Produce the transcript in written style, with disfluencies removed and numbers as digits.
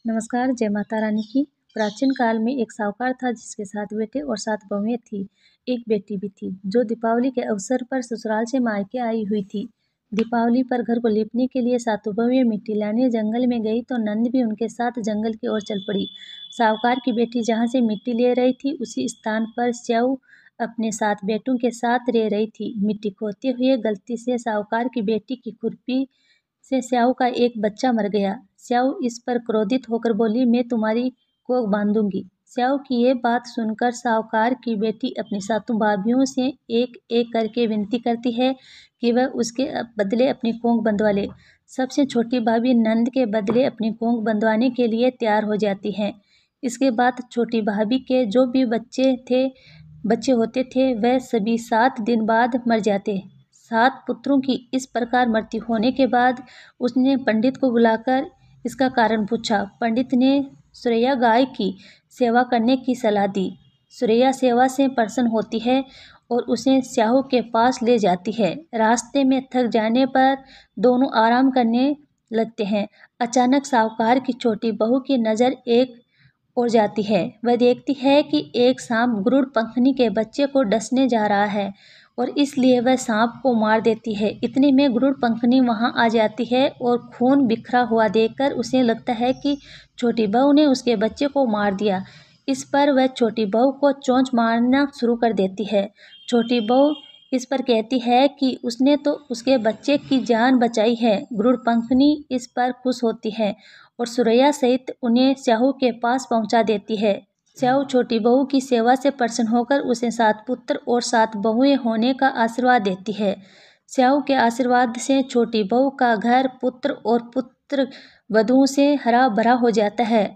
नमस्कार, जय माता रानी की। प्राचीन काल में एक साहूकार था जिसके 7 बेटे और 7 बहुएं थी। एक बेटी भी थी जो दीपावली के अवसर पर ससुराल से मायके आई हुई थी। दीपावली पर घर को लीपने के लिए सातों बहुएं मिट्टी लाने जंगल में गई तो नंद भी उनके साथ जंगल की ओर चल पड़ी। साहूकार की बेटी जहाँ से मिट्टी ले रही थी उसी स्थान पर स्याऊ अपने 7 बेटों के साथ रह रही थी। मिट्टी खोदते हुए गलती से साहूकार की बेटी की खुरपी से स्याऊ का एक बच्चा मर गया। स्याऊ इस पर क्रोधित होकर बोली, मैं तुम्हारी कोख बांधूंगी। स्याऊ की ये बात सुनकर साहूकार की बेटी अपनी सातों भाभियों से एक एक करके विनती करती है कि वह उसके बदले अपनी कोख बंधवा ले। सबसे छोटी भाभी नंद के बदले अपनी कोख बंधवाने के लिए तैयार हो जाती है। इसके बाद छोटी भाभी के जो भी बच्चे होते थे वह सभी 7 दिन बाद मर जाते। 7 पुत्रों की इस प्रकार मृत्यु होने के बाद उसने पंडित को बुलाकर इसका कारण पूछा। पंडित ने सुरैया गाय की सेवा करने की सलाह दी। सुरैया सेवा से प्रसन्न होती है और उसे स्याहू के पास ले जाती है। रास्ते में थक जाने पर दोनों आराम करने लगते हैं। अचानक साहूकार की छोटी बहू की नज़र एक और जाती है। वह देखती है कि एक सांप गरुड़ पंखनी के बच्चे को डसने जा रहा है और इसलिए वह सांप को मार देती है। इतने में गरुड़ पंखनी वहां आ जाती है और खून बिखरा हुआ देखकर उसे लगता है कि छोटी बहू ने उसके बच्चे को मार दिया। इस पर वह छोटी बहू को चोंच मारना शुरू कर देती है। छोटी बहू इस पर कहती है कि उसने तो उसके बच्चे की जान बचाई है। गरुड़ पंखनी इस पर खुश होती है और सुरैया सहित उन्हें स्याहू के पास पहुंचा देती है। स्याहू छोटी बहू की सेवा से प्रसन्न होकर उसे 7 पुत्र और 7 बहुएं होने का आशीर्वाद देती है। स्याहू के आशीर्वाद से छोटी बहू का घर पुत्र और पुत्र वधुओं से हरा भरा हो जाता है।